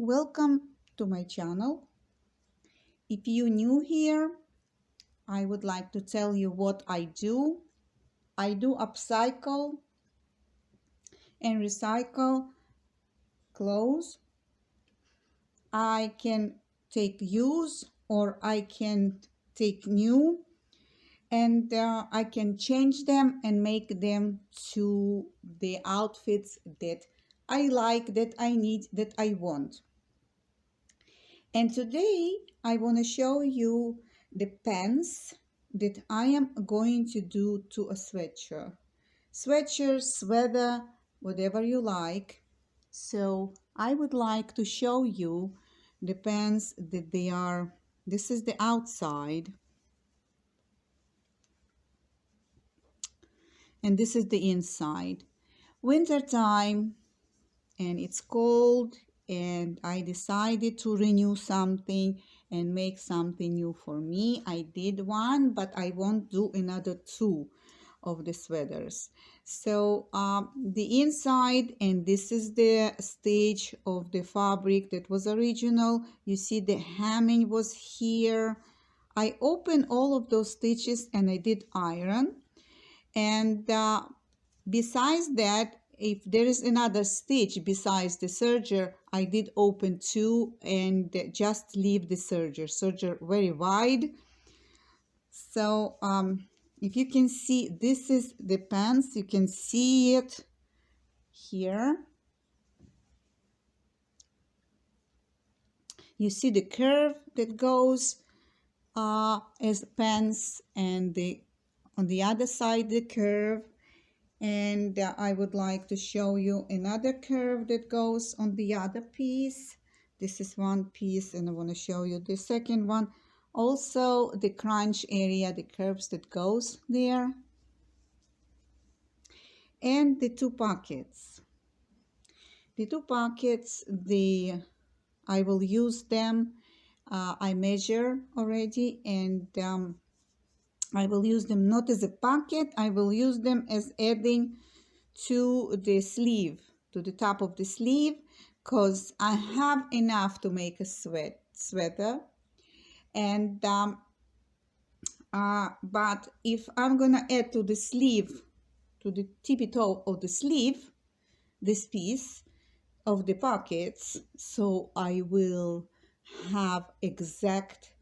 Welcome to my channel. If you're new here, I would like to tell you what I do. I do upcycle and recycle clothes. I can take use or I can take new and I can change them and make them to the outfits that I like, that I need, that I want. And today I want to show you the pants that I am going to do to a sweatshirt. Sweatshirt, sweater, whatever you like. So I would like to show you the pants that they are. This is the outside and this is the inside. Winter time and it's cold and I decided to renew something and make something new for me. I did one, but I won't do another two of the sweaters. So the inside, and this is the stage of the fabric that was original. You see the hemming was here. I opened all of those stitches and I did iron. And besides that, if there is another stitch besides the serger, I did open two and just leave the serger very wide. So if you can see, this is the pants. You can see it here. You see the curve that goes as pants, and on the other side the curve. And I would like to show you another curve that goes on the other piece. This is one piece and I want to show you the second one. Also the crunch area, the curves that goes there. And the two pockets. The two pockets, I will use them. I measure already, and I will use them not as a pocket. I will use them as adding to the sleeve, to the top of the sleeve, because I have enough to make a sweater. And but if I'm gonna add to the sleeve, to the tippy toe of the sleeve, this piece of the pockets, so I will have exact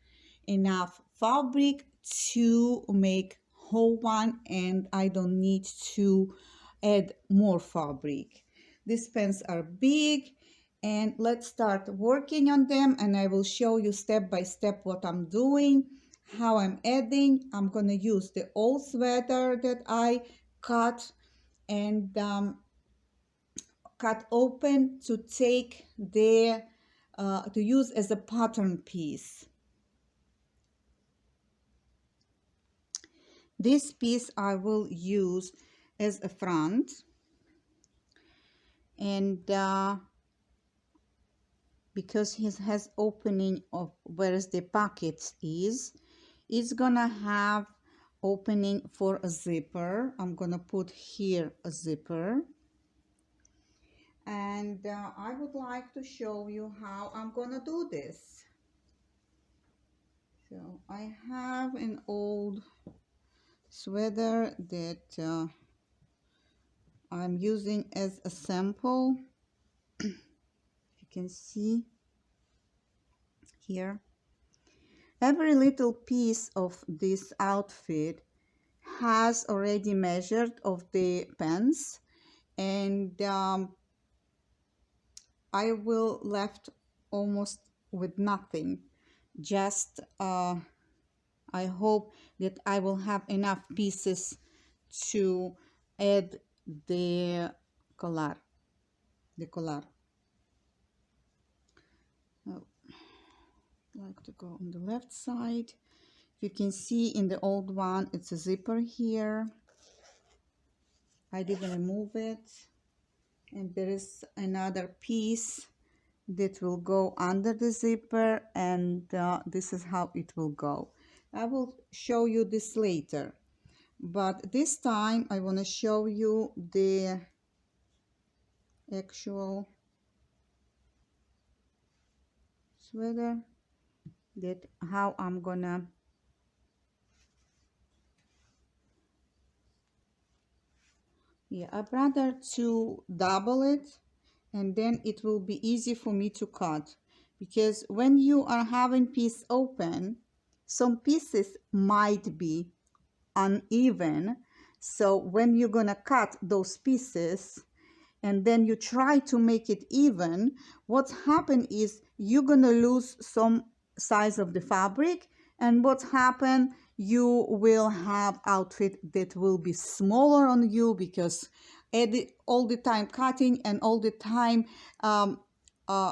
enough fabric to make whole one, and I don't need to add more fabric. These pants are big, and let's start working on them, and I will show you step by step what I'm doing, how I'm adding. I'm gonna use the old sweater that I cut and cut open to take the to use as a pattern piece. This piece I will use as a front, and because it has opening of where the pocket is, it's gonna have opening for a zipper. I'm gonna put here a zipper, and I would like to show you how I'm gonna do this. So I have an old sweater that I'm using as a sample. You can see here every little piece of this outfit has already measured of the pants, and I will left almost with nothing. Just I hope that I will have enough pieces to add the collar. Oh, I like to go on the left side. You can see in the old one, it's a zipper here. I didn't remove it. And there is another piece that will go under the zipper, and this is how it will go. I will show you this later, but this time I want to show you the actual sweater, that how I'm gonna I'd rather to double it, and then it will be easy for me to cut, because when you are having piece open, some pieces might be uneven. So when you're gonna cut those pieces and then you try to make it even, what's happened is you're gonna lose some size of the fabric, and what's happened, you will have outfit that will be smaller on you, because all the time cutting and all the time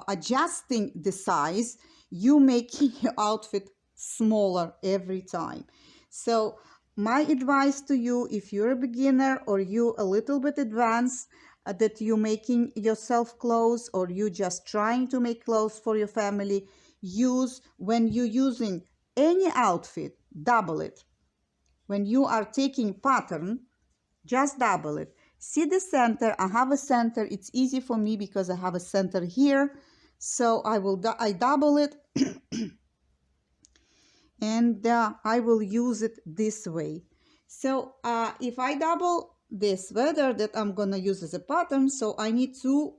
adjusting the size, you making your outfit smaller every time. So my advice to you, if you're a beginner or you a little bit advanced, that you making yourself clothes or you just trying to make clothes for your family, use, when you're using any outfit, double it. When you are taking pattern, just double it. See the center, I have a center, it's easy for me because I have a center here, so I double it and I will use it this way. So if I double this sweater that I'm gonna use as a pattern, so I need to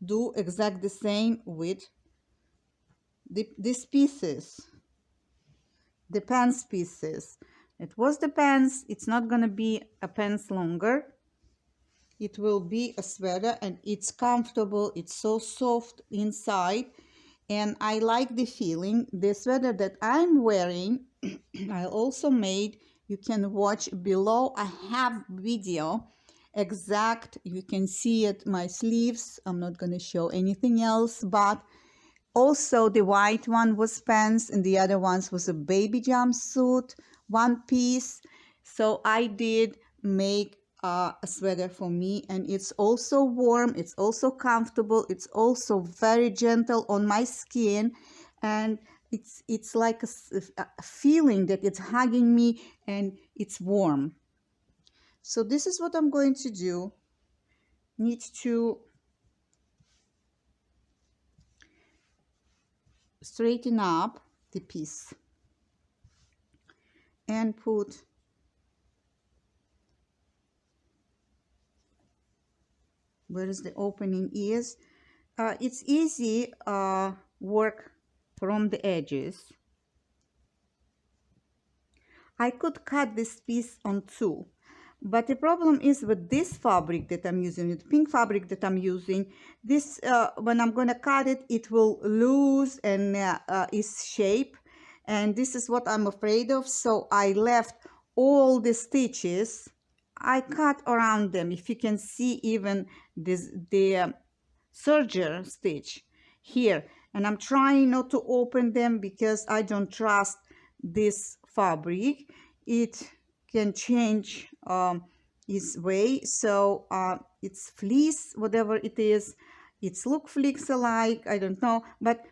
do exact the same with these pieces, the pants pieces. It was the pants, it's not gonna be a pants longer, it will be a sweater, and it's comfortable, it's so soft inside, and I like the feeling. The sweater that I'm wearing, I also made, you can watch below, I have video exact, you can see it, my sleeves, I'm not going to show anything else, but also the white one was pants and the other ones was a baby jumpsuit, one piece. So I did make a sweater for me, and it's also warm, it's also comfortable, it's also very gentle on my skin, and it's like a feeling that it's hugging me and it's warm. So this is what I'm going to do. Need to straighten up the piece and put where is the opening is. It's easy work from the edges. I could cut this piece on two, but the problem is with this fabric that I'm using, the pink fabric that I'm using, this when I'm gonna cut it, it will lose and its shape, and this is what I'm afraid of. So I left all the stitches, I cut around them. If you can see even this, the serger stitch here, and I'm trying not to open them because I don't trust this fabric. It can change its way. So it's fleece, whatever it is, it's look fleece alike, I don't know, but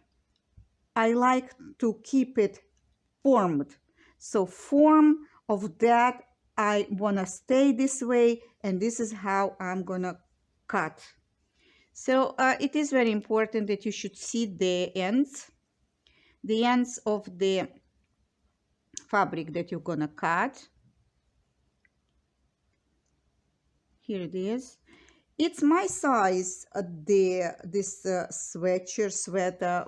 I like to keep it formed. So form of that, I wanna stay this way, and this is how I'm gonna cut. So it is very important that you should see the ends of the fabric that you're gonna cut. Here it is. It's my size, this sweater,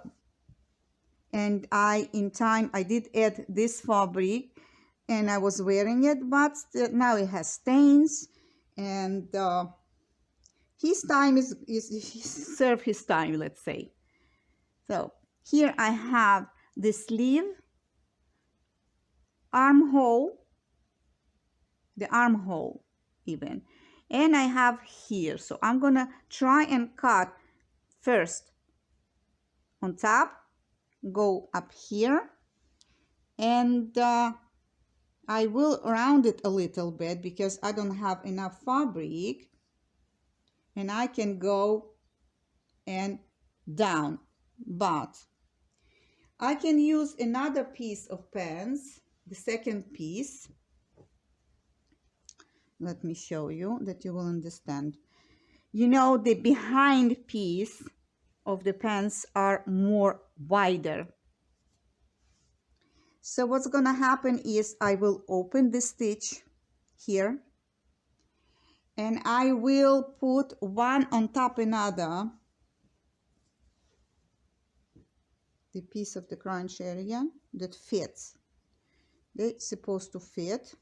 and in time I did add this fabric, and I was wearing it, but now it has stains, and his time is serve his time, let's say. So here I have the sleeve, armhole, the armhole even, and I have here. So I'm gonna try and cut first on top, go up here, and I will round it a little bit because I don't have enough fabric, and I can go and down, but I can use another piece of pants, the second piece. Let me show you that you will understand. You know, the behind piece, of the pants are more wider. So what's gonna happen is I will open the stitch here, and I will put one on top another, the piece of the crunch area that fits. They're supposed to fit,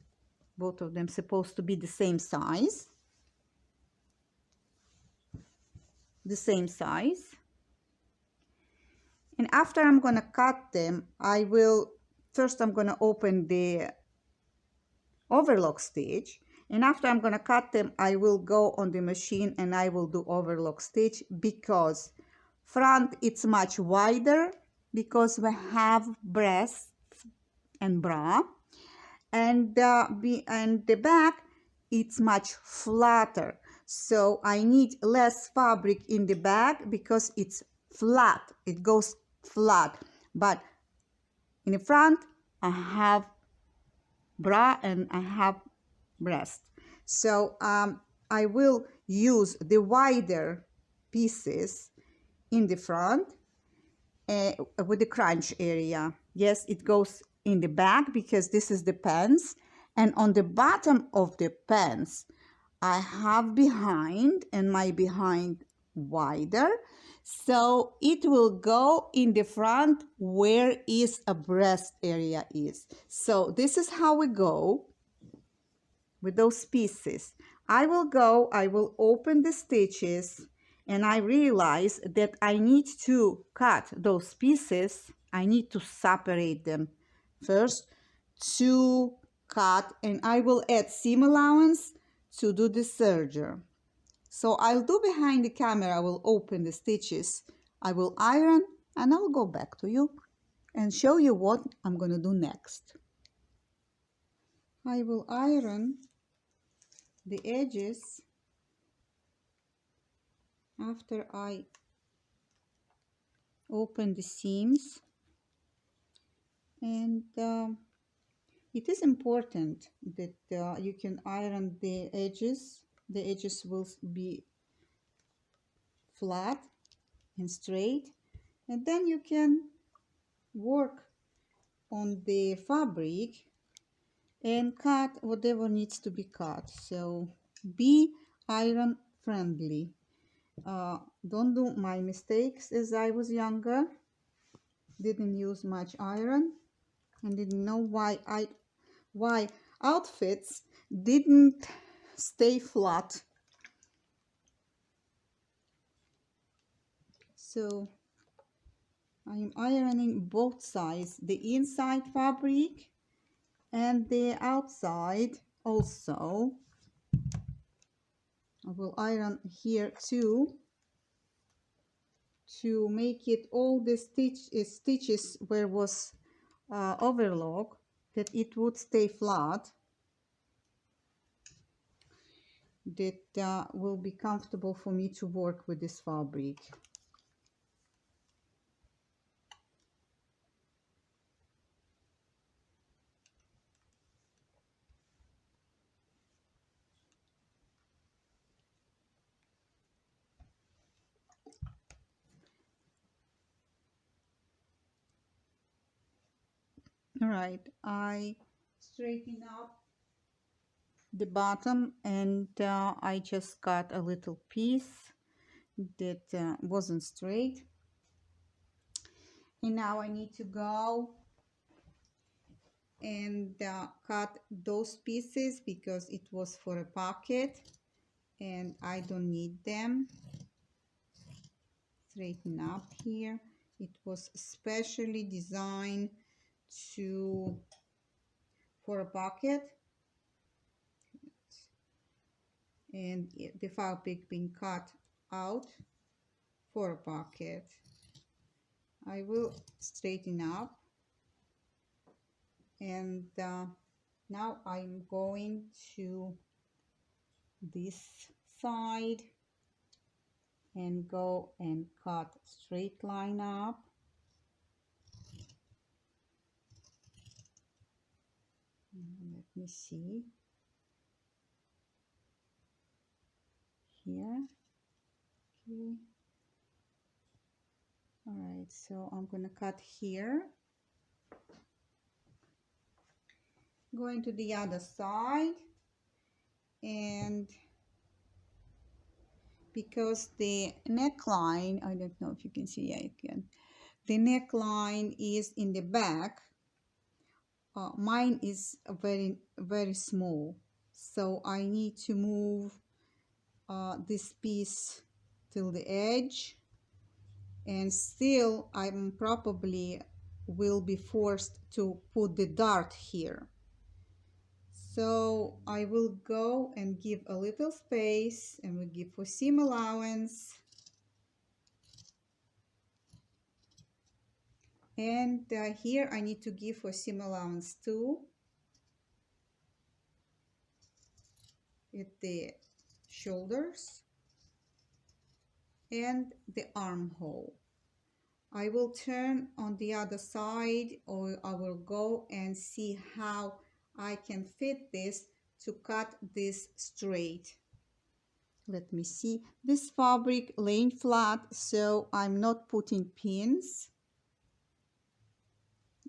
both of them supposed to be the same size. And after I'm gonna cut them, first I'm gonna open the overlock stitch, and after I'm gonna cut them, I will go on the machine and I will do overlock stitch, because front it's much wider because we have breast and bra, and the back it's much flatter, so I need less fabric in the back because it's flat, it goes flat, but in the front I have bra and I have breast. So I will use the wider pieces in the front with the crunch area. Yes, it goes in the back because this is the pants, and on the bottom of the pants I have behind, and my behind wider, so it will go in the front where is a breast area is. So this is how we go with those pieces. I will open the stitches, and I realize that I need to cut those pieces. I need to separate them first to cut, and I will add seam allowance to do the serger. So I'll do behind the camera. I will open the stitches, I will iron, and I'll go back to you and show you what I'm gonna do next. I will iron the edges after I open the seams, and it is important that you can iron the edges. The edges will be flat and straight, and then you can work on the fabric and cut whatever needs to be cut. So be iron friendly. Don't do my mistakes as I was younger. Didn't use much iron and didn't know why outfits didn't stay flat. So I'm ironing both sides, the inside fabric and the outside also. I will iron here too, to make it all the stitches where was overlock, that it would stay flat, that will be comfortable for me to work with this fabric. All right, I straighten up the bottom, and I just got a little piece that wasn't straight, and now I need to go and cut those pieces because it was for a pocket and I don't need them. Straighten up here. It was specially designed for a pocket, and the fabric being cut out for a pocket. I will straighten up, and now I'm going to this side and go and cut straight line up. Let me see here. Okay. right, so I'm gonna cut here. Going to the other side, and because the neckline, I don't know if you can see, yeah, you can. The neckline is in the back. Mine is very, very small, so I need to move this piece till the edge, and still I'm probably will be forced to put the dart here. So I will go and give a little space, and we give for seam allowance. And here I need to give for seam allowance too at the shoulders and the armhole. I will turn on the other side, or I will go and see how I can fit this to cut this straight. Let me see. This fabric laying flat, so I'm not putting pins.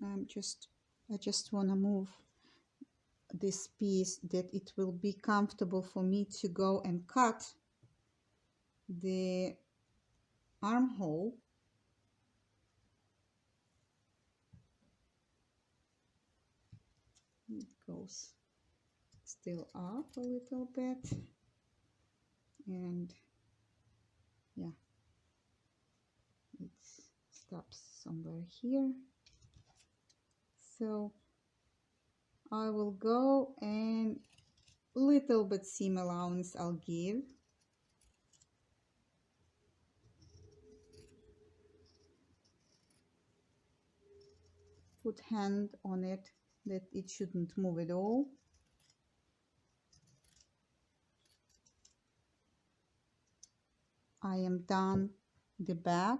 I just want to move this piece that it will be comfortable for me to go and cut the armhole. It goes still up a little bit, and yeah, it stops somewhere here. So I will go and little bit seam allowance I'll give. Put hand on it that it shouldn't move at all. I am done the back,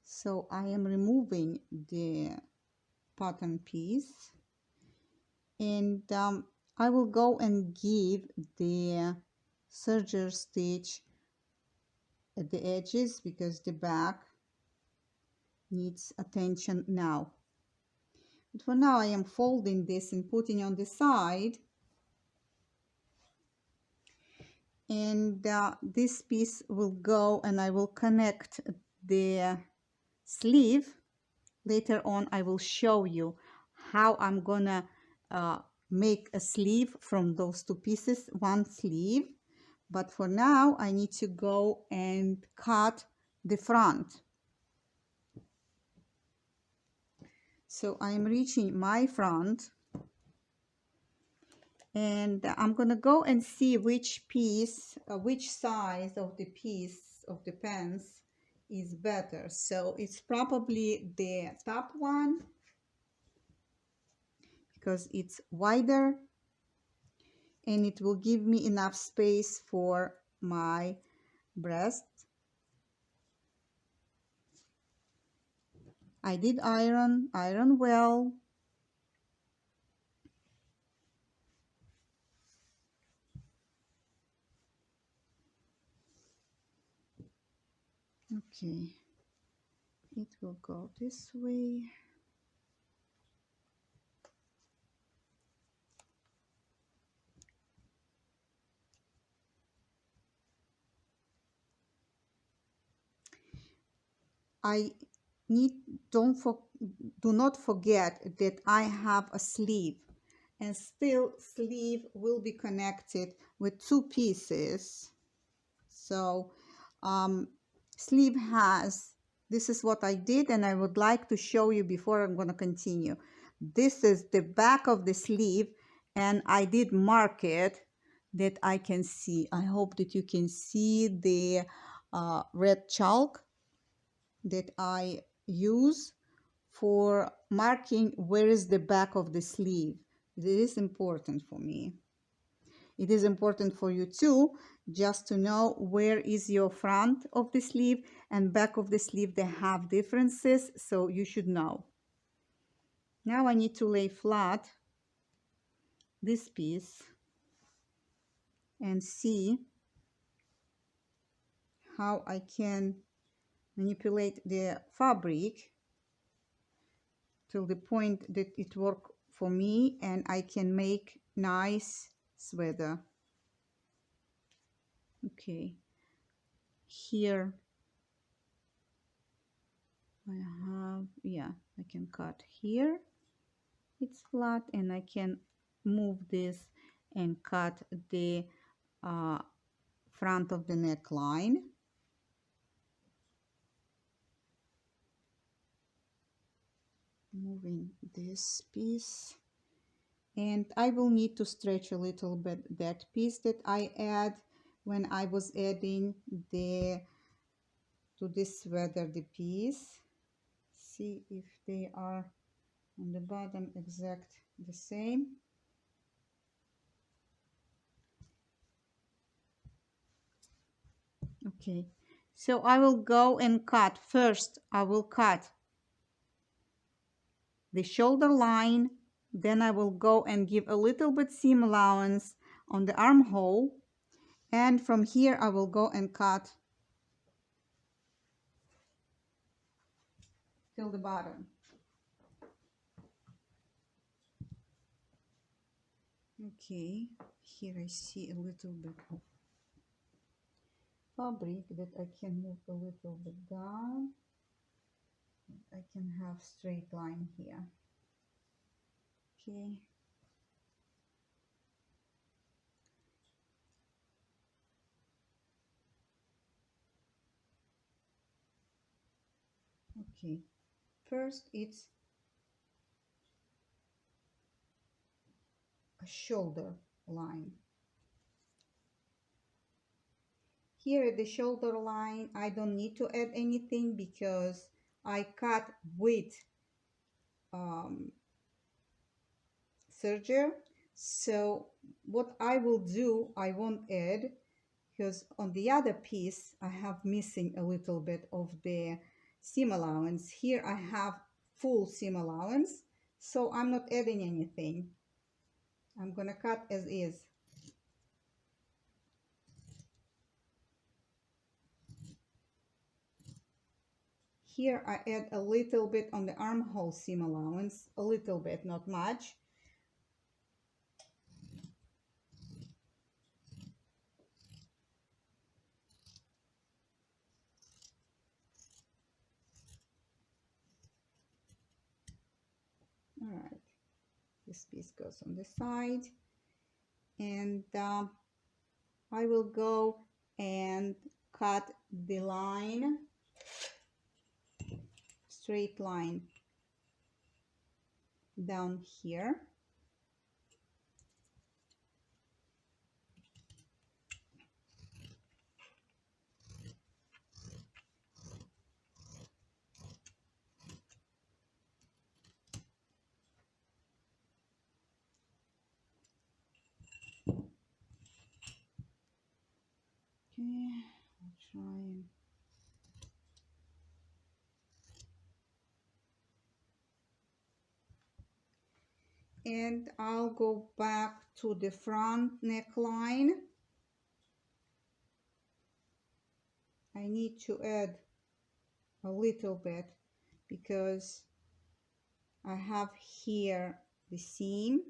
so I am removing the pattern piece, and I will go and give the serger stitch at the edges because the back needs attention now. But for now I am folding this and putting on the side, and this piece will go, and I will connect the sleeve. Later on I will show you how I'm gonna make a sleeve from those two pieces, one sleeve. But for now I need to go and cut the front. So I'm reaching my front, and I'm gonna go and see which piece, which size of the piece of the pants is better. So it's probably the top one because it's wider and it will give me enough space for my breast. I did iron well. Okay, it will go this way. I need, do not forget that I have a sleeve, and still sleeve will be connected with two pieces. So sleeve has, this is what I did, and I would like to show you before I'm going to continue. This is the back of the sleeve, and I did mark it that I can see. I hope that you can see the red chalk that I use for marking where is the back of the sleeve. It is important for me. It is important for you too, just to know where is your front of the sleeve and back of the sleeve. They have differences, so you should know. Now I need to lay flat this piece and see how I can manipulate the fabric till the point that it works for me and I can make nice sweater. Okay, here I have, yeah, I can cut here, it's flat, and I can move this and cut the front of the neckline. Moving this piece, and I will need to stretch a little bit that piece that I add when I was adding the to this sweater the piece. See if they are on the bottom exact the same. Okay, so I will go and cut. First I will cut the shoulder line, then I will go and give a little bit seam allowance on the armhole, and from here I will go and cut till the bottom. Okay, here I see a little bit of fabric that I can move a little bit down. I can have straight line here. Okay. Okay, first it's a shoulder line. Here at the shoulder line, I don't need to add anything because I cut with serger. So what I will do, I won't add, because on the other piece I have missing a little bit of the seam allowance. Here I have full seam allowance, so I'm not adding anything. I'm gonna cut as is. Here I add a little bit on the armhole seam allowance, a little bit, not much. All right, this piece goes on the side, and I will go and cut the line, straight line down here. Okay, I'll try and I'll go back to the front neckline. I need to add a little bit because I have here the seam.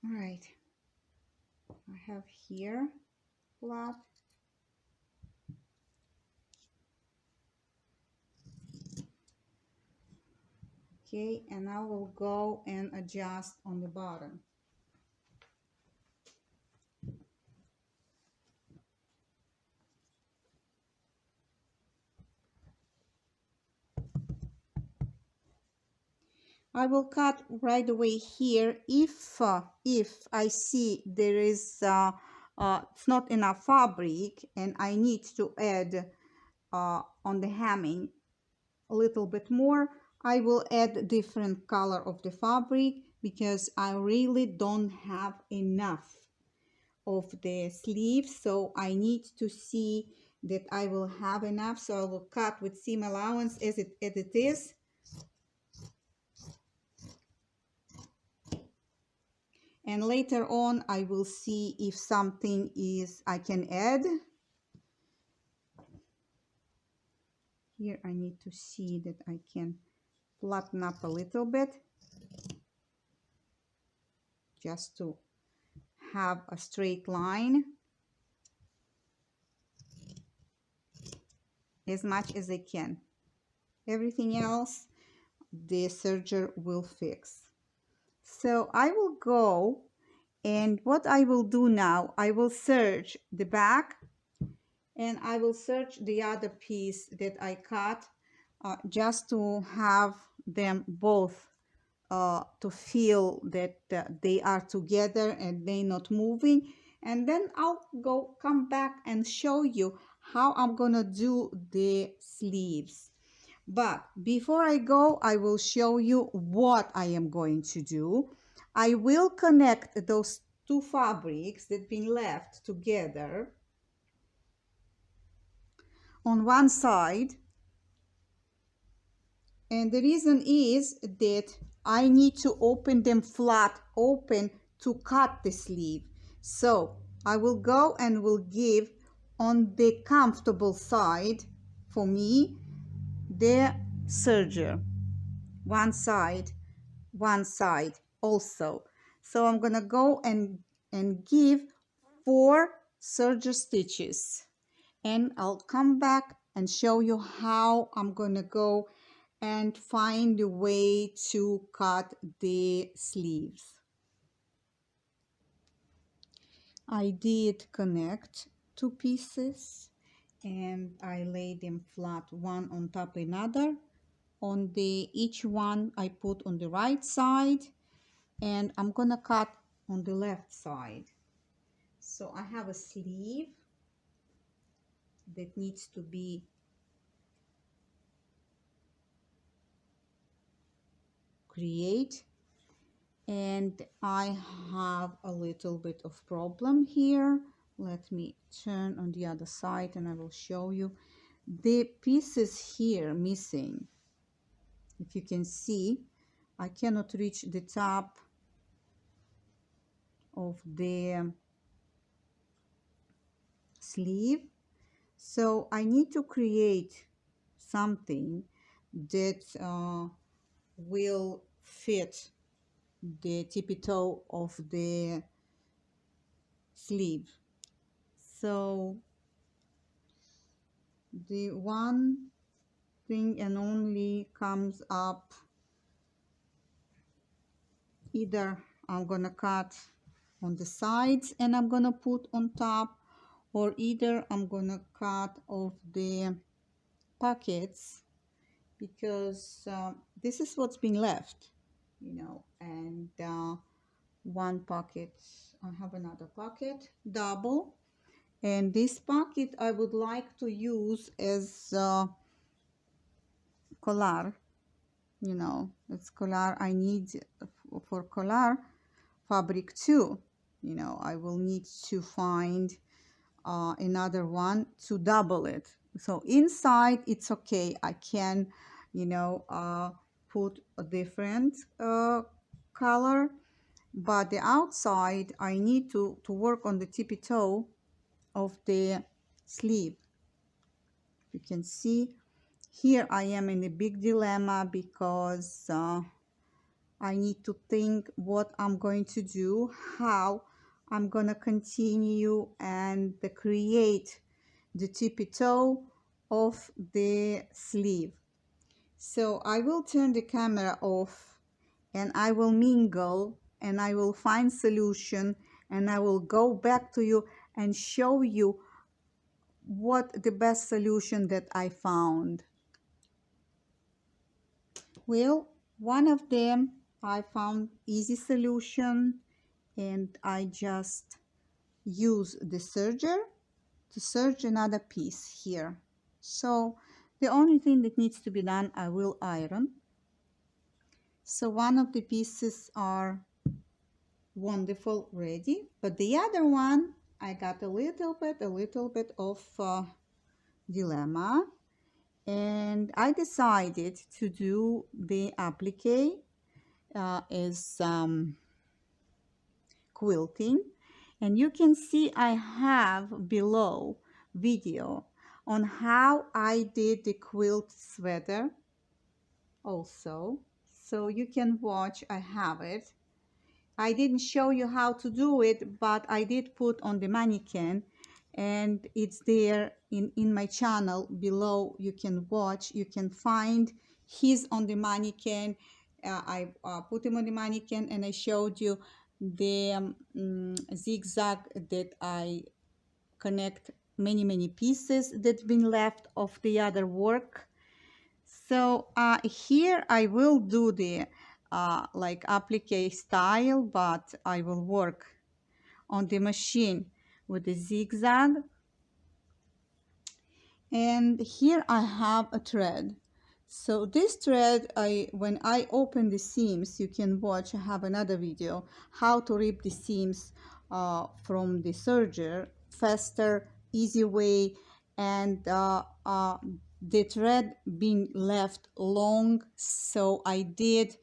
All right, I have here flat. Okay, and I will go and adjust on the bottom. I will cut right away here if I see there is it's not enough fabric and I need to add on the hemming a little bit more. I will add different color of the fabric because I really don't have enough of the sleeves, so I need to see that I will have enough, so I will cut with seam allowance as it is. And later on I will see if something is I can add. Here I need to see that I can flatten up a little bit just to have a straight line as much as I can. Everything else the serger will fix. So I will go, and what I will do now, I will serge the back and I will serge the other piece that I cut just to have them both to feel that they are together and they not moving. And then I'll come back and show you how I'm gonna do the sleeves. But before I go, I will show you what I am going to do. I will connect those two fabrics that been left together on one side, and the reason is that I need to open them flat open to cut the sleeve. So I will go and will give on the comfortable side for me the serger, one side also. So I'm gonna go and give 4 serger stitches, and I'll come back and show you how I'm gonna go and find a way to cut the sleeves. I did connect 2 pieces and I laid them flat one on top of another. On the each one I put on the right side, and I'm gonna cut on the left side. So I have a sleeve that needs to be create, and I have a little bit of problem here. Let me turn on the other side and I will show you the pieces here missing. If you can see, I cannot reach the top of the sleeve, so I need to create something that will fit the tippy toe of the sleeve. So the one thing and only comes up, either I'm gonna cut on the sides and I'm gonna put on top, or either I'm gonna cut off the pockets, because this is what's been left, you know. And one pocket, I have another pocket double, and this pocket I would like to use as collar, you know. It's collar. I need for collar fabric too, you know. I will need to find another one to double it. So inside it's okay, I can, you know, put a different color, but the outside I need to work on the tippy toe of the sleeve. You can see here I am in a big dilemma, because I need to think what I'm going to do, how I'm gonna continue and create the tippy toe of the sleeve. So I will turn the camera off and I will mingle and I will find solution, and I will go back to you and show you what the best solution that I found. Well, one of them I found easy solution, and I just use the serger to serge another piece here. So the only thing that needs to be done, I will iron. So one of the pieces are wonderful ready, but the other one I got a little bit of dilemma, and I decided to do the applique as quilting. And you can see I have below video on how I did the quilt sweater also, so you can watch. I have it. I didn't show you how to do it, but I did put on the mannequin, and it's there in my channel below. You can watch, you can find. He's on the mannequin. I put him on the mannequin, and I showed you the zigzag that I connect many pieces that's been left of the other work. So here I will do the like applique style, but I will work on the machine with the zigzag. And here I have a thread. So this thread, when I open the seams, you can watch. I have another video how to rip the seams from the serger, faster, easy way, and the thread being left long. So I did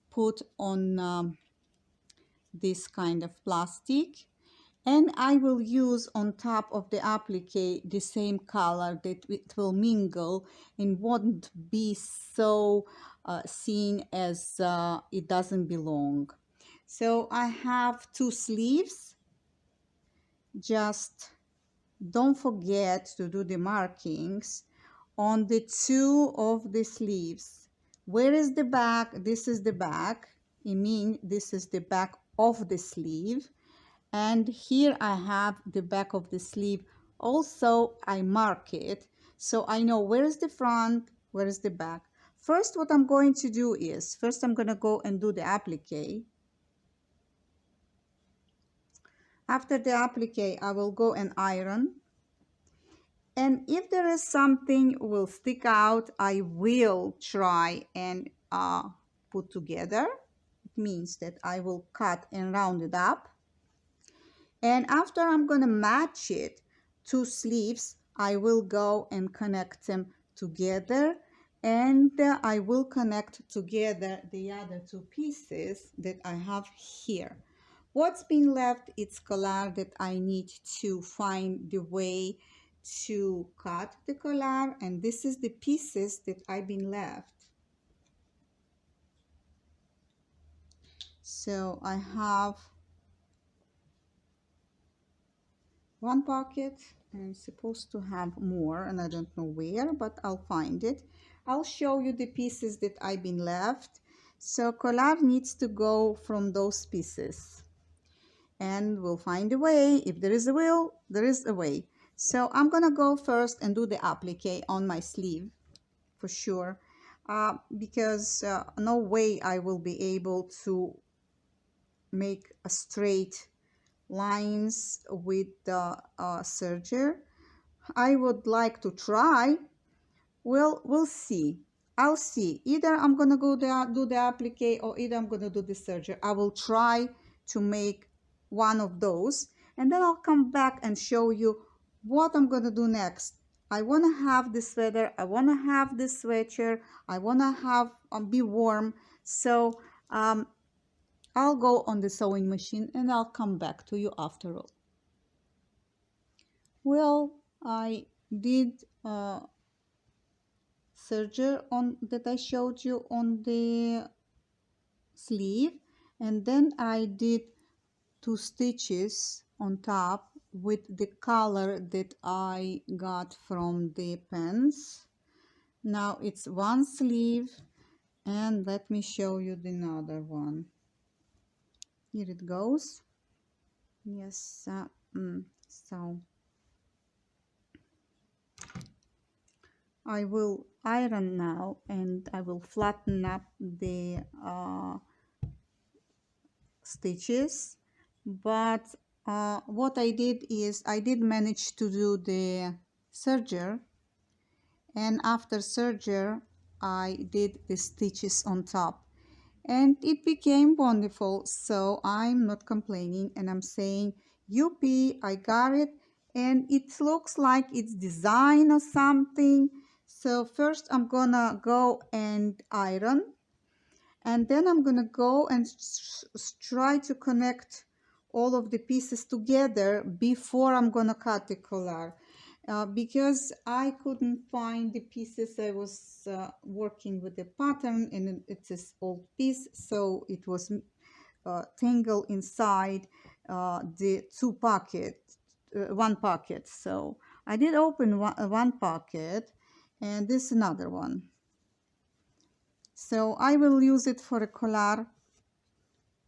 put on this kind of plastic, and I will use on top of the applique the same color that it will mingle and won't be so seen as it doesn't belong. So I have 2 sleeves. Just don't forget to do the markings on the 2 of the sleeves. Where is the back? This is the back. I mean, this is the back of the sleeve. And here I have the back of the sleeve. Also, I mark it so I know where is the front, where is the back. First, what I'm going to do is, first I'm going to go and do the applique. After the applique, I will go and iron. And if there is something will stick out, I will try and put together. It means that I will cut and round it up. And after I'm going to match it, 2 sleeves, I will go and connect them together, and I will connect together the other 2 pieces that I have here. What's been left, it's collar that I need to find the way to cut the collar, and this is the pieces that I've been left. So I have 1 pocket. I'm supposed to have more, and I don't know where, but I'll find it. I'll show you the pieces that I've been left. So collar needs to go from those pieces, and we'll find a way. If there is a will, there is a way. So I'm gonna go first and do the applique on my sleeve for sure, because no way I will be able to make a straight lines with the serger. I would like to try. Well, we'll see. I'll see. Either I'm gonna go there, do the applique, or either I'm gonna do the serger. I will try to make one of those, and then I'll come back and show you what I'm gonna do next. I wanna have this sweater, I wanna have this sweater, I wanna have be warm. So I'll go on the sewing machine and I'll come back to you after all. Well, I did serger on that I showed you on the sleeve, and then I did 2 stitches on top with the color that I got from the pens. Now it's 1 sleeve, and let me show you the other one. Here it goes. Yes, so I will iron now, and I will flatten up the stitches. But what I did is I did manage to do the serger, and after serger I did the stitches on top, and it became wonderful. So I'm not complaining, and I'm saying, "Yuppie, I got it." and it looks like it's design or something. So first I'm gonna go and iron, and then I'm gonna go and try to connect all of the pieces together before I'm gonna cut the collar. Because I couldn't find the pieces. I was working with the pattern, and it's this old piece, so it was tangled inside the one pocket. So I did open one pocket, and this is another one. So I will use it for a collar,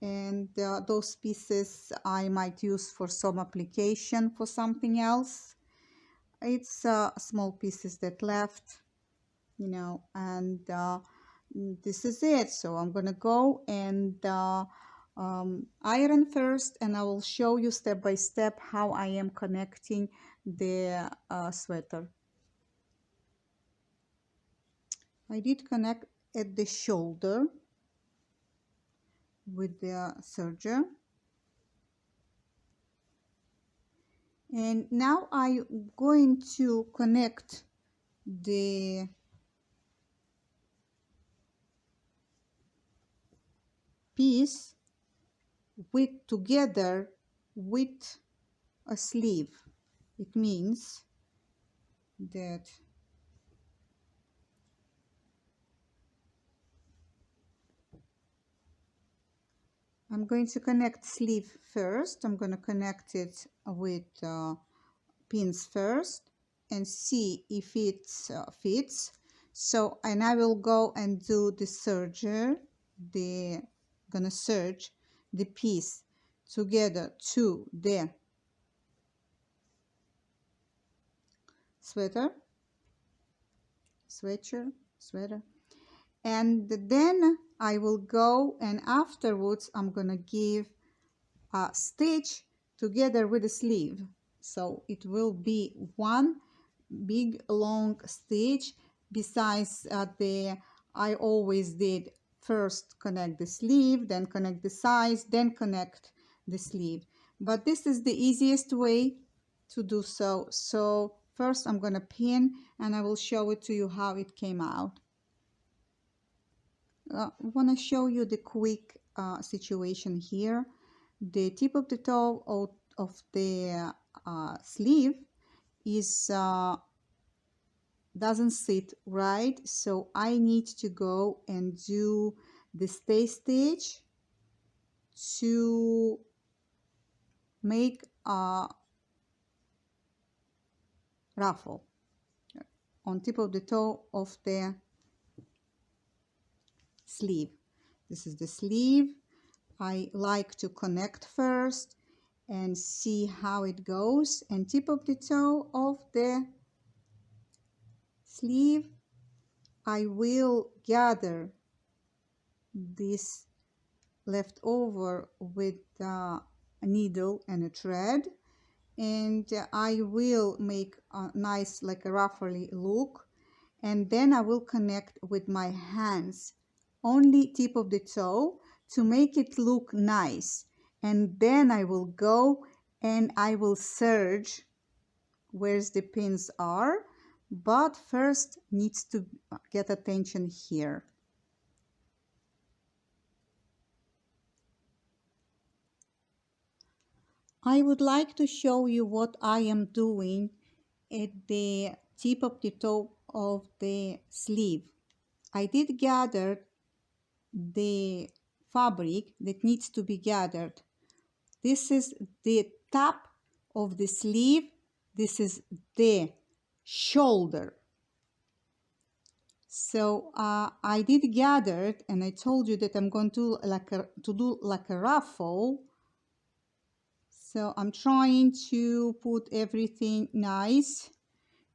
and those pieces I might use for some application for something else. It's small pieces that left, you know, and this is it. So I'm gonna go and iron first, and I will show you step by step how I am connecting the sweater. I did connect at the shoulder with the serger, and now I'm going to connect the piece together with a sleeve. It means that I'm going to connect sleeve first. I'm going to connect it with pins first and see if it fits. So, and I will go and do the serger, gonna serge the piece together to the sweater, and then I will go, and afterwards I'm gonna give a stitch together with the sleeve. So it will be one big long stitch. Besides I always did first connect the sleeve, then connect the sides, then connect the sleeve. But this is the easiest way to do so. So first I'm gonna pin, and I will show it to you how it came out. I want to show you the quick situation here. The tip of the toe of the sleeve is doesn't sit right, so I need to go and do the stay stitch to make a ruffle on tip of the toe of the sleeve. This is the sleeve. I like to connect first and see how it goes, and tip of the toe of the sleeve I will gather this left over with a needle and a thread, and I will make a nice, like a ruffly look, and then I will connect with my hands, only tip of the toe, to make it look nice. And then I will go and I will serge where the pins are, but first needs to get attention here. I would like to show you what I am doing at the tip of the toe of the sleeve. I did gather the fabric that needs to be gathered. This is the top of the sleeve. This is the shoulder. So I did gather it, and I told you that I'm going to do like a ruffle. So I'm trying to put everything nice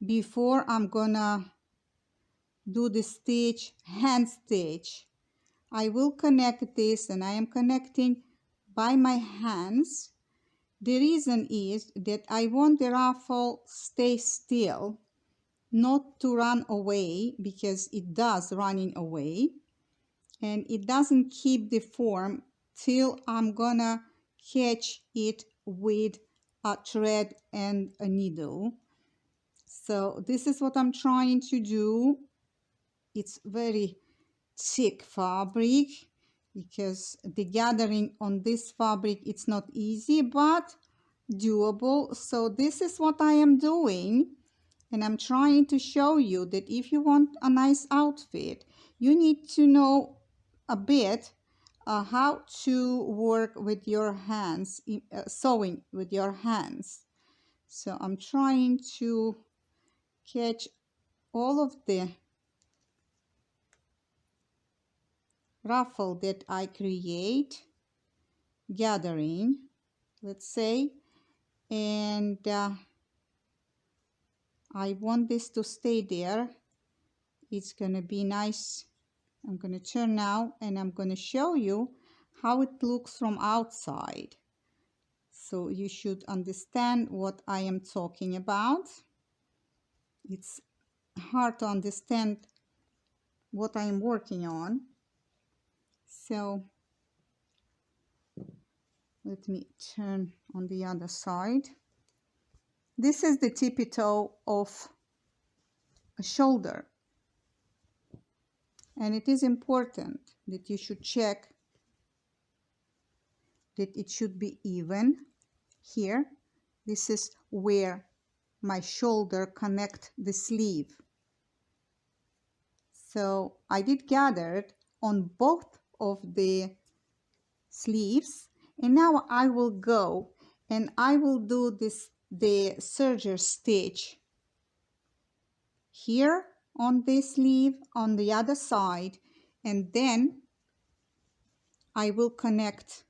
before I'm gonna do the stitch, hand stitch. I will connect this, and I am connecting by my hands. The reason is that I want the ruffle stay still, not to run away, because it does running away, and it doesn't keep the form till I'm gonna catch it with a thread and a needle. So this is what I'm trying to do. It's very thick fabric because the gathering on this fabric, it's not easy but doable. So this is what I am doing, and I'm trying to show you that if you want a nice outfit, you need to know a bit how to work with your hands, sewing with your hands. So I'm trying to catch all of the ruffle that I create, gathering, let's say, and I want this to stay there. It's gonna be nice. I'm gonna turn now and I'm gonna show you how it looks from outside. So you should understand what I am talking about. It's hard to understand what I am working on. So let me turn on the other side. This is the tippy toe of a shoulder. And it is important that you should check that it should be even here. This is where my shoulder connect the sleeve. So I did gather it on both of the sleeves, and now I will go and I will do this, the serger stitch here on this sleeve on the other side, and then I will connect.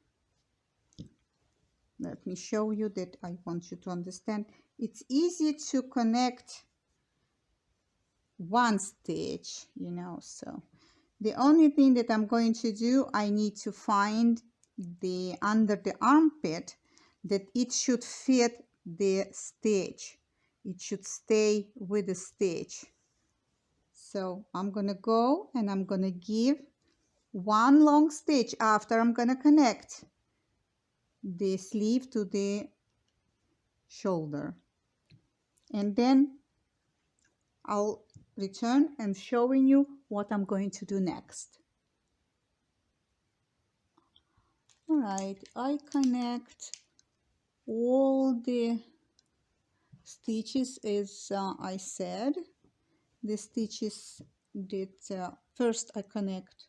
Let me show you that I want you to understand. It's easy to connect one stitch, you know, so the only thing that I'm going to do, I need to find the under the armpit that it should fit the stitch. It should stay with the stitch. So I'm gonna go and I'm gonna give one long stitch after I'm gonna connect the sleeve to the shoulder, and then I'll return and showing you what I'm going to do next. All right, I connect all the stitches as I said. The stitches that first I connect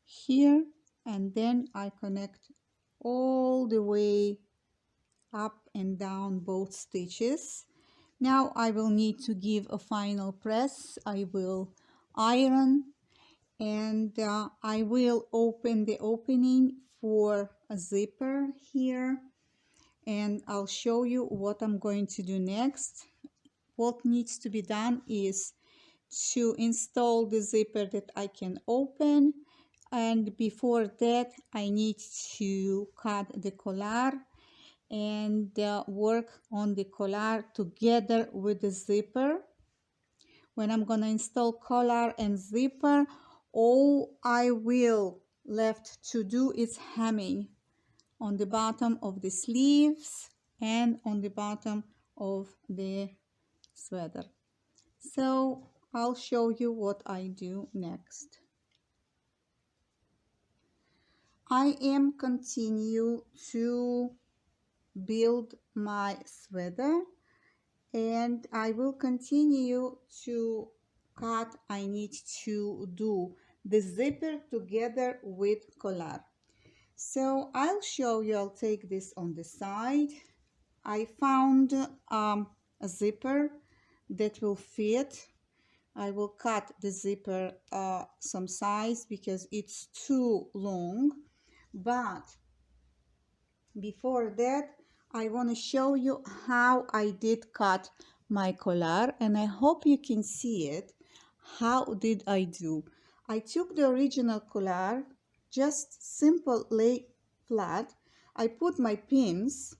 here, and then I connect all the way up and down both stitches. Now I will need to give a final press. I will iron, and I will open the opening for a zipper here, and I'll show you what I'm going to do next. What needs to be done is to install the zipper that I can open, and before that I need to cut the collar and work on the collar together with the zipper. When I'm gonna install collar and zipper, all I will left to do is hemming on the bottom of the sleeves and on the bottom of the sweater. So I'll show you what I do next. I am continue to build my sweater, and I will continue to cut. I need to do the zipper together with collar. So I'll show you. I'll take this on the side. I found a zipper that will fit. I will cut the zipper some size because it's too long. But before that, I want to show you how I did cut my collar, and I hope you can see it. How did I do? I took the original collar, just simple lay flat. I put my pins,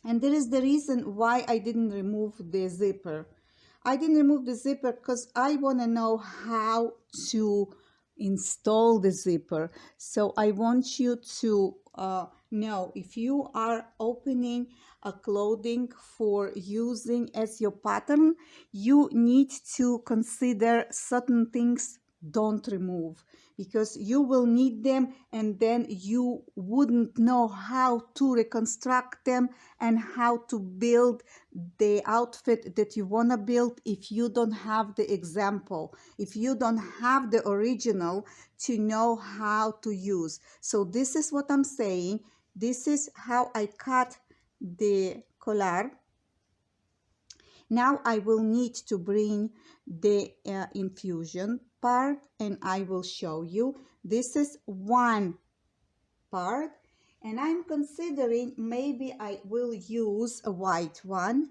and there is the reason why I didn't remove the zipper. I didn't remove the zipper because I want to know how to install the zipper. So I want you to No, if you are opening a clothing for using as your pattern, you need to consider certain things don't remove, because you will need them and then you wouldn't know how to reconstruct them and how to build the outfit that you want to build if you don't have the example, if you don't have the original to know how to use. So this is what I'm saying. This is how I cut the collar. Now I will need to bring the infusion part and I will show you. This is one part and I'm considering maybe I will use a white one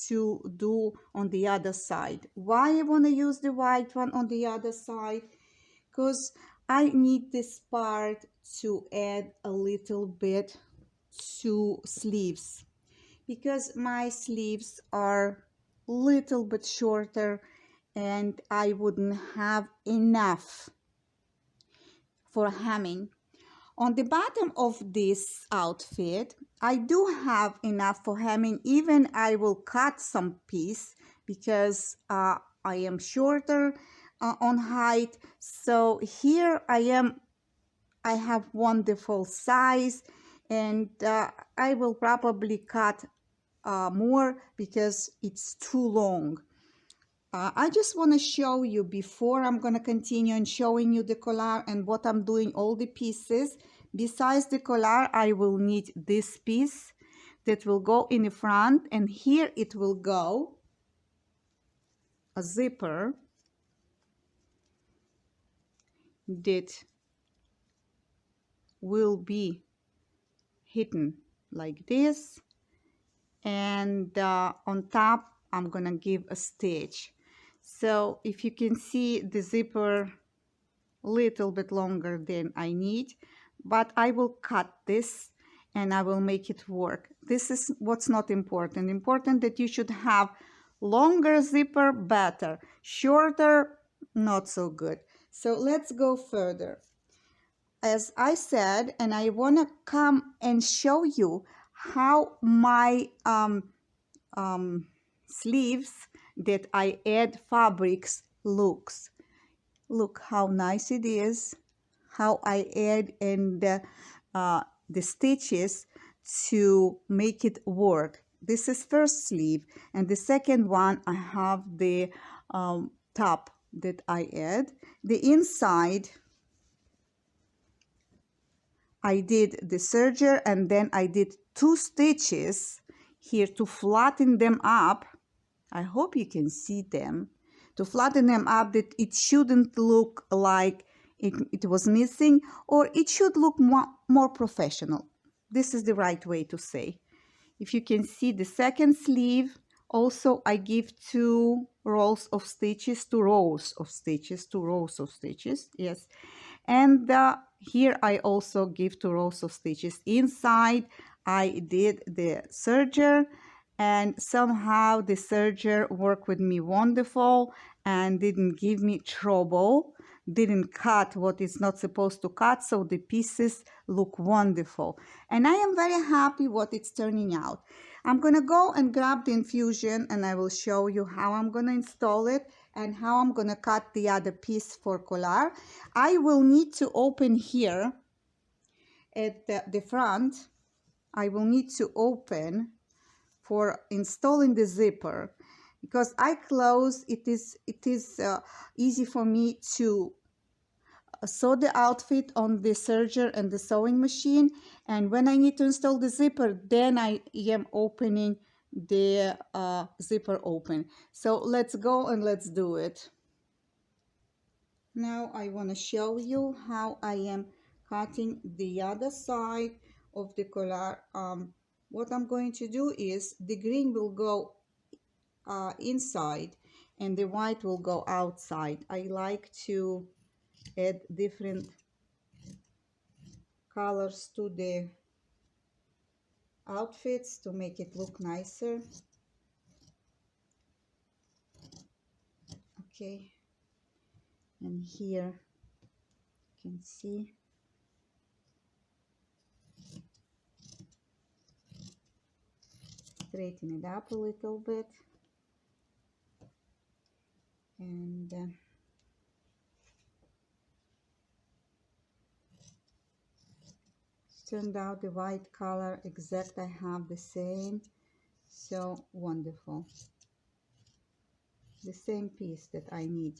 to do on the other side. Why I want to use the white one on the other side? Because I need this part to add a little bit to sleeves, because my sleeves are little bit shorter and I wouldn't have enough for hemming. On the bottom of this outfit, I do have enough for hemming. Even I will cut some piece because I am shorter on height. So here I have wonderful size, and I will probably cut more because it's too long. I just want to show you before I'm going to continue and showing you the collar and what I'm doing, all the pieces. Besides the collar, I will need this piece that will go in the front, and here it will go a zipper that will be hidden like this, and on top I'm gonna give a stitch. So if you can see the zipper little bit longer than I need, but I will cut this and I will make it work. This is what's not important. Important that you should have longer zipper, better. Shorter, not so good. So let's go further. As I said, and I want to come and show you how my sleeves that I add fabrics looks. Look how nice it is, how I add and the stitches to make it work. This is first sleeve, and the second one I have the top that I add. The inside I did the serger, and then I did 2 stitches here to flatten them up. I hope you can see them. To flatten them up, that it shouldn't look like it was missing, or it should look more professional. This is the right way to say. If you can see the second sleeve, also I give 2 rows of stitches, 2 rows of stitches, 2 rows of stitches, yes. And here I also give 2 rows of stitches. Inside I did the serger, and somehow the serger worked with me wonderful and didn't give me trouble, didn't cut what is not supposed to cut, so the pieces look wonderful. And I am very happy what it's turning out. I'm gonna go and grab the infusion and I will show you how I'm gonna install it and how I'm gonna cut the other piece for collar. I will need to open here at the front. I will need to open for installing the zipper, because I close it is easy for me to sew the outfit on the serger and the sewing machine, and when I need to install the zipper, then I am opening the zipper open. So let's go and let's do it. Now I want to show you how I am cutting the other side of the collar. What I'm going to do is the green will go inside and the white will go outside. I like to add different colors to the outfits to make it look nicer. Okay, and here you can see straighten it up a little bit. And turned out the white color exact. I have the same, so wonderful. The same piece that I need.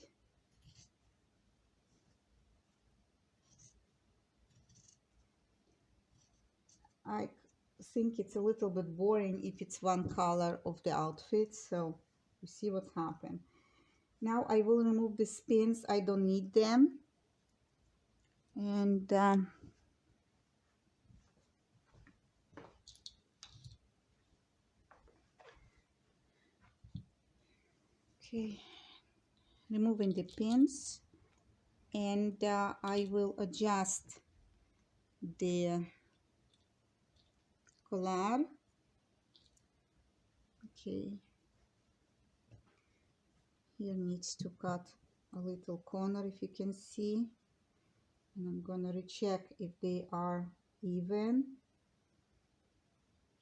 I think it's a little bit boring if it's one color of the outfit, so you see what happened. Now I will remove the pins. I don't need them. And okay, removing the pins, and I will adjust the collar. Okay, here needs to cut a little corner, if you can see, and I'm gonna recheck if they are even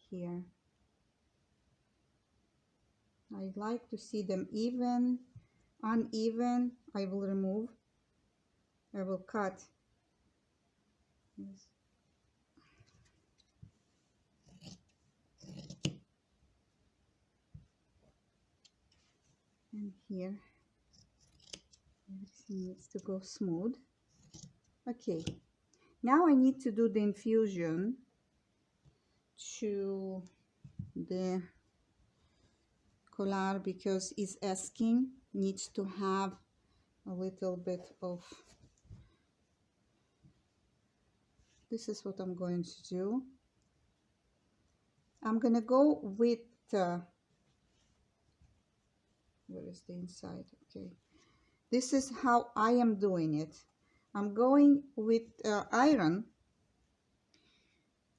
here. I'd like to see them even. Uneven, I will remove. I will cut. Yes. And here, everything needs to go smooth. Okay, now I need to do the infusion to the collar because it's asking, needs to have a little bit of, this is what I'm going to do. I'm gonna go with where is the inside? Okay, this is how I am doing it. I'm going with iron,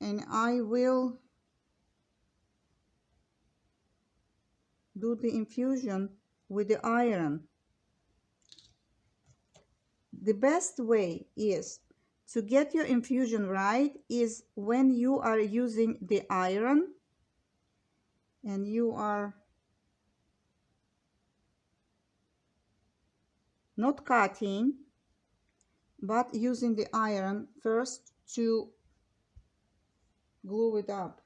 and I will do the infusion with the iron. The best way is to get your infusion right is when you are using the iron and you are not cutting but using the iron first to glue it up.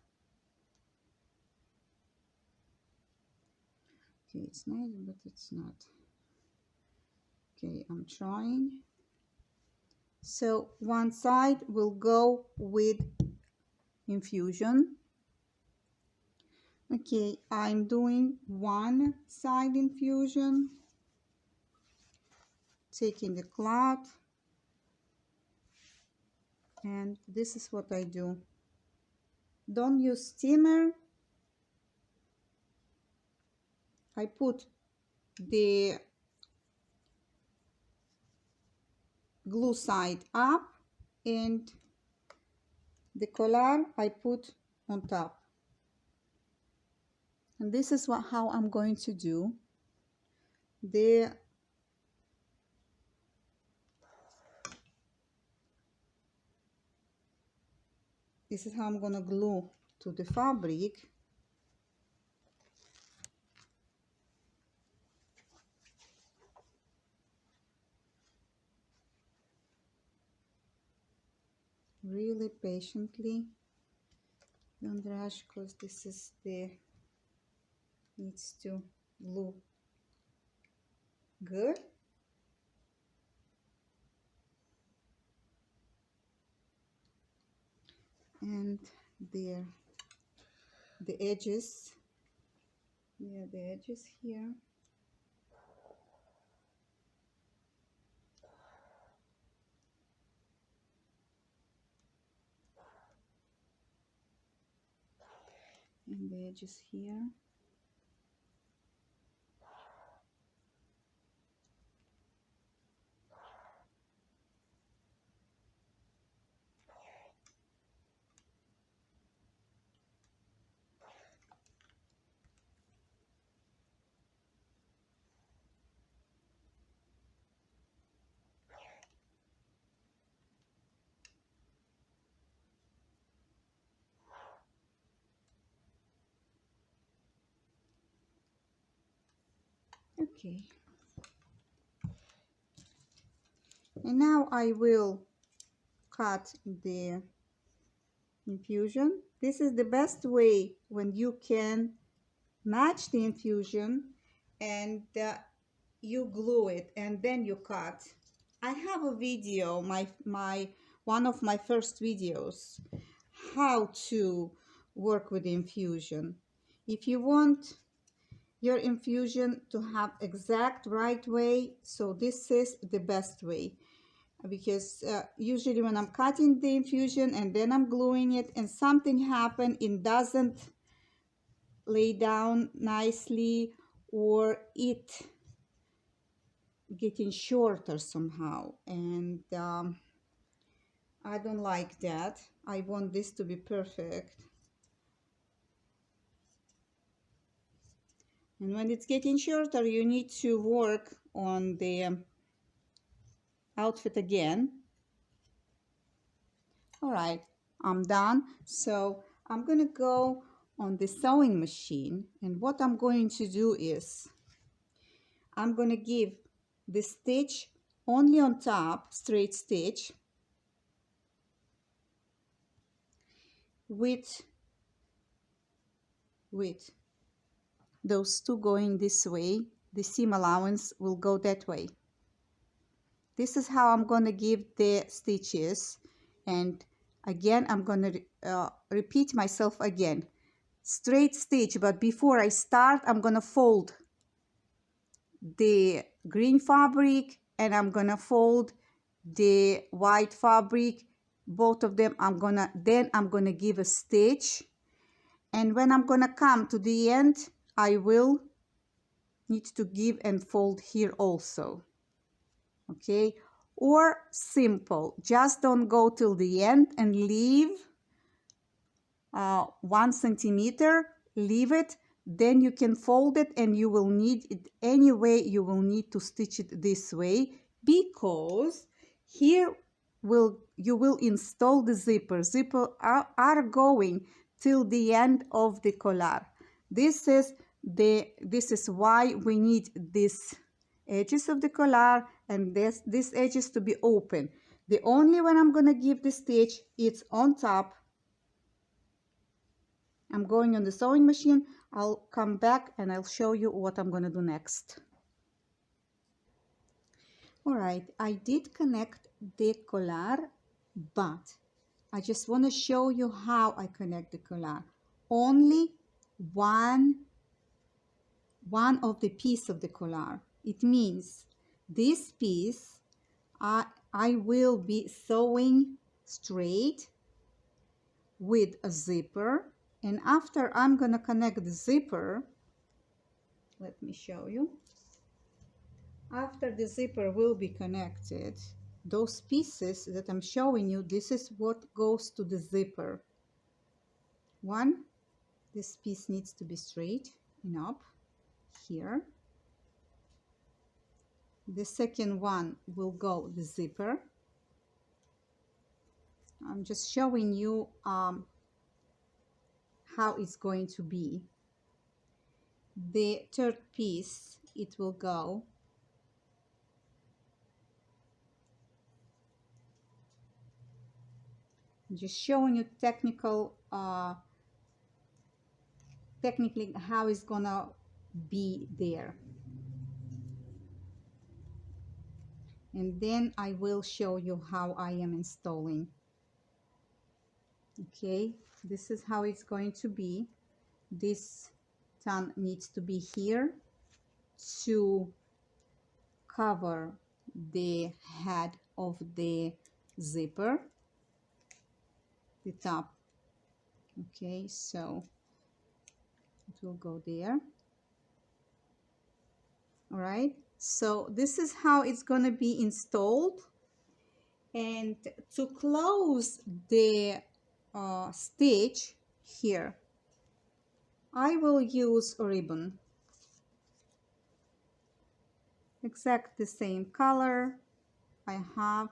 Okay, it's nice, but it's not. Okay, I'm trying. So one side will go with infusion. Okay, I'm doing one side infusion, taking the cloth, and this is what I do. Don't use steamer. I put the glue side up and the collar I put on top. And this is how I'm going to do. This is how I'm gonna glue to the fabric. Really patiently. Don't rush because this is the needs to glue good. And there, the edges. Yeah, the edges here. And the edges here. Okay. And now I will cut the infusion. This is the best way when you can match the infusion and you glue it and then you cut. I have a video, one of my first videos, how to work with the infusion. If you want your infusion to have exact right way, so this is the best way, because usually when I'm cutting the infusion and then I'm gluing it and something happened, it doesn't lay down nicely, or it getting shorter somehow, and I don't like that. I want this to be perfect. And when it's getting shorter, you need to work on the outfit again. All right, I'm done. So I'm gonna go on the sewing machine, and what I'm going to do is I'm gonna give the stitch only on top, straight stitch, with those two going this way. The seam allowance will go that way. This is how I'm going to give the stitches, and again I'm going to repeat myself again. Straight stitch, but before I start I'm going to fold the green fabric and I'm going to fold the white fabric, both of them. I'm going to give a stitch, and when I'm going to come to the end I will need to give and fold here also. Okay, or simple, just don't go till the end and leave 1 centimeter, leave it, then you can fold it, and you will need it anyway. You will need to stitch it this way, because here you will install the zipper are going till the end of the collar. This is why we need this edges of the collar and this edges to be open. The only when I'm gonna give the stitch, it's on top. I'm going on the sewing machine. I'll come back and I'll show you what I'm gonna do next. All right, I did connect the collar, but I just want to show you how I connect the collar. Only one of the piece of the collar. It means this piece I will be sewing straight with a zipper, and after I'm gonna connect the zipper, let me show you. After the zipper will be connected, those pieces that I'm showing you, this is what goes to the zipper. One, this piece needs to be straight and up here. The second one will go the zipper. I'm just showing you how it's going to be. The third piece, it will go just showing you technically how it's gonna be there, and then I will show you how I am installing. Okay, this is how it's going to be. This tongue needs to be here to cover the head of the zipper, the top. Okay, so it will go there. All right, so this is how it's going to be installed. And to close the stitch here, I will use a ribbon, exact the same color I have,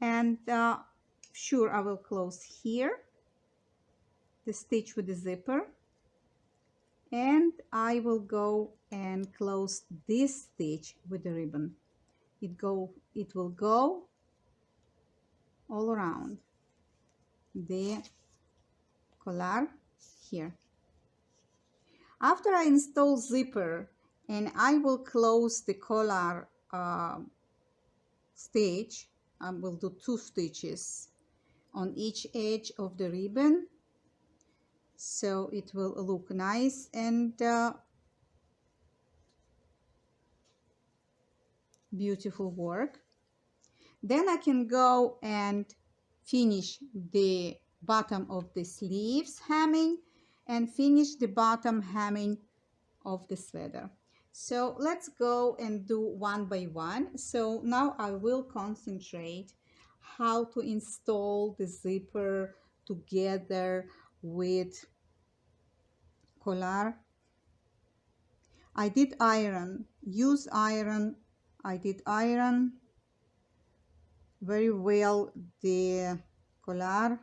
and sure, I will close here the stitch with the zipper, and I will go and close this stitch with the ribbon. It will go all around the collar here. After I install zipper, and I will close the collar stitch, I will do 2 stitches on each edge of the ribbon, so it will look nice and beautiful work. Then I can go and finish the bottom of the sleeves hemming and finish the bottom hemming of the sweater. So let's go and do one by one. So now I will concentrate how to install the zipper together with collar. I did iron, use iron. I did iron very well the collar,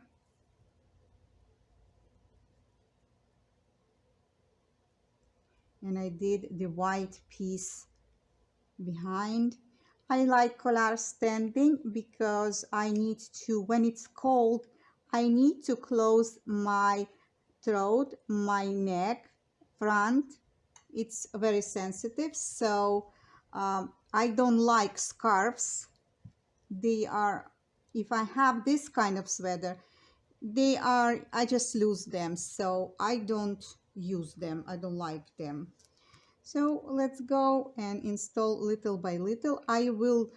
and I did the white piece behind. I like collar standing because I need to, when it's cold, I need to close my throat, my neck, front. It's very sensitive, so I don't like scarves. They are, if I have this kind of sweater, they are, I just lose them, so I don't use them. I don't like them. So let's go and install little by little. I will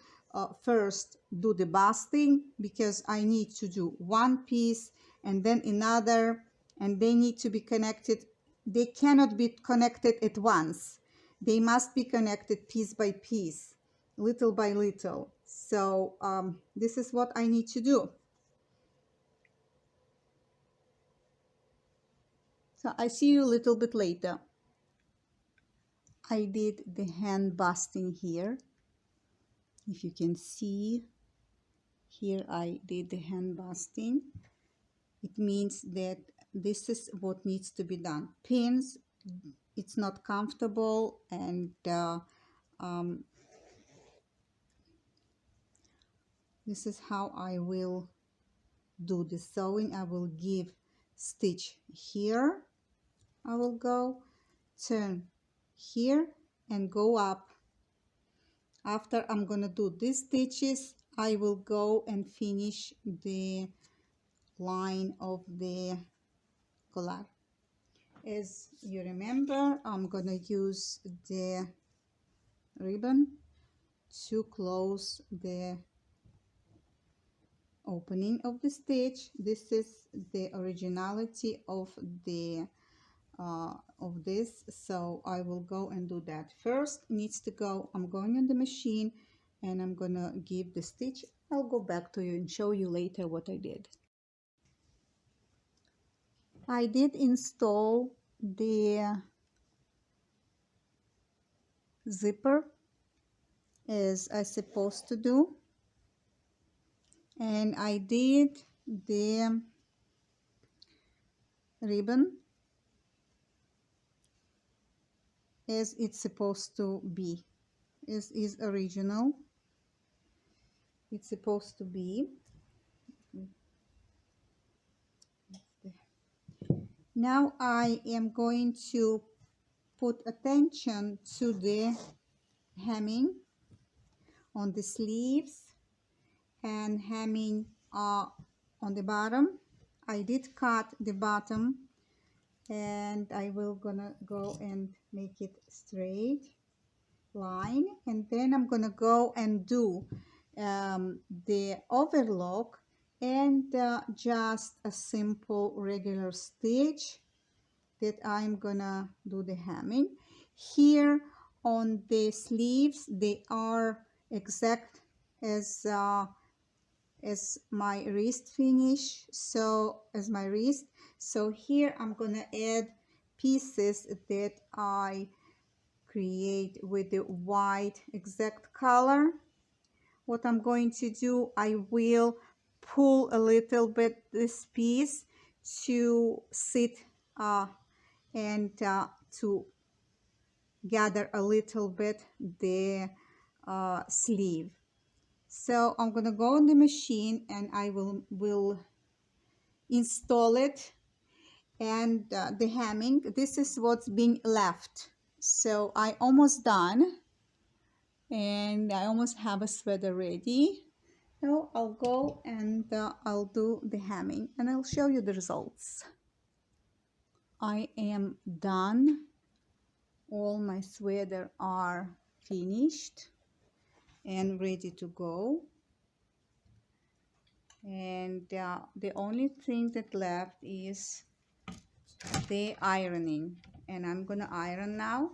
first do the basting because I need to do one piece and then another, and they need to be connected. They cannot be connected at once. They must be connected piece by piece, little by little. So this is what I need to do. So I see you a little bit later. I did the hand basting here. If you can see, here I did the hand basting. It means that this is what needs to be done. Pins, it's not comfortable, and this is how I will do the sewing. I will give stitch here. I will go turn here and go up. After I'm gonna do these stitches, I will go and finish the line of the collar. As you remember, I'm gonna use the ribbon to close the opening of the stitch. This is the originality of the of this, so I will go and do that. First needs to go, I'm going on the machine and I'm gonna give the stitch. I'll go back to you and show you later what I did. I did install the zipper as I supposed to do, and I did the ribbon as it's supposed to be, as is original. It's supposed to be. Now I am going to put attention to the hemming on the sleeves and hemming on the bottom. I did cut the bottom, and I will gonna go and make it straight line, and then I'm gonna go and do the overlock and just a simple regular stitch that I'm gonna do the hemming. Here on the sleeves, they are exact as my wrist finish, so as my wrist. So here I'm gonna add pieces that I create with the white exact color. What I'm going to do, I will pull a little bit this piece to sit and to gather a little bit the sleeve. So I'm gonna go on the machine and I will install it. And the hemming, this is what's being left. So I almost done, and I almost have a sweater ready. Now I'll go and I'll do the hemming and I'll show you the results. I am done. All my sweater are finished and ready to go. And the only thing that left is the ironing, and I'm gonna iron now.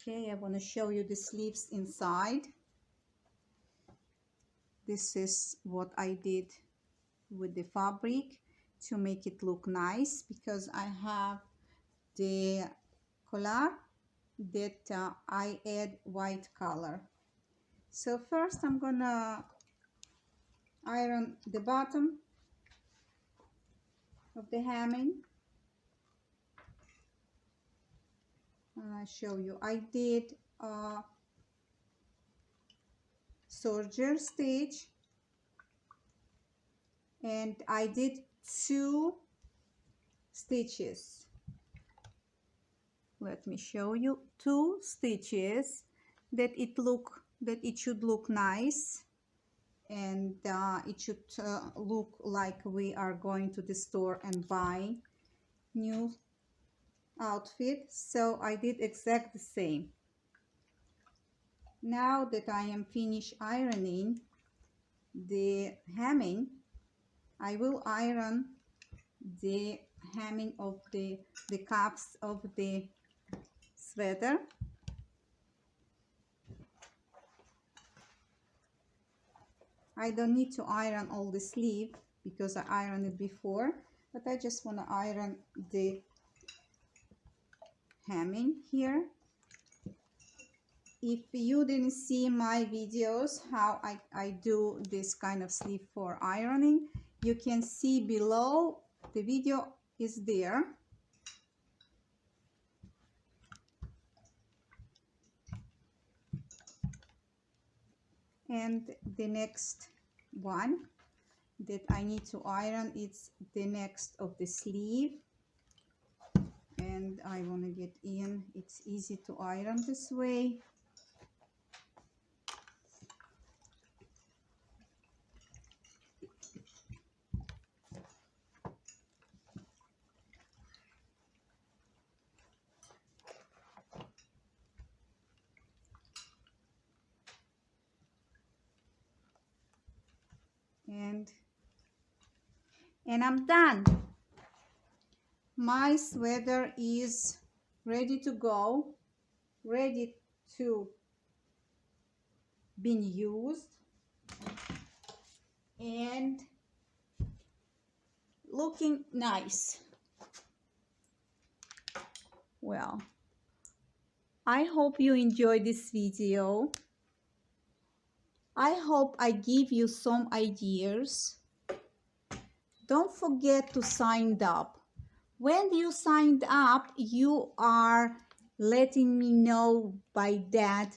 Okay, I want to show you the sleeves inside. This is what I did with the fabric to make it look nice, because I have the collar that I add white color. So first I'm gonna iron the bottom of the hemming, and I show you I did a soldier stitch, and I did 2 stitches. Let me show you 2 stitches that it should look nice, and it should look like we are going to the store and buy new outfit. So I did exactly the same. Now that I am finished ironing the hemming, I will iron the hemming of the cuffs of the sweater. I don't need to iron all the sleeve because I ironed it before, but I just want to iron the hemming here. If you didn't see my videos how I do this kind of sleeve for ironing, you can see below. The video is there. And the next one that I need to iron is the next of the sleeve, and I want to get in. It's easy to iron this way. And I'm done. My sweater is ready to go, ready to be used, and looking nice. Well, I hope you enjoyed this video. I hope I give you some ideas. Don't forget to sign up. When you signed up, you are letting me know by that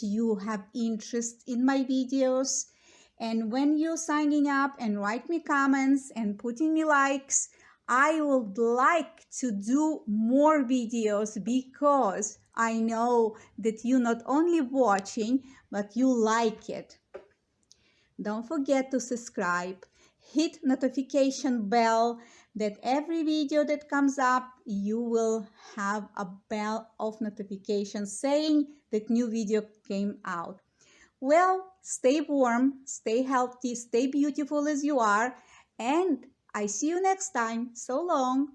you have interest in my videos. And when you're signing up and write me comments and putting me likes, I would like to do more videos, because I know that you're not only watching, but you like it. Don't forget to subscribe. Hit notification bell, that every video that comes up, you will have a bell of notification saying that new video came out. Well, stay warm, stay healthy, stay beautiful as you are, and I see you next time. So long.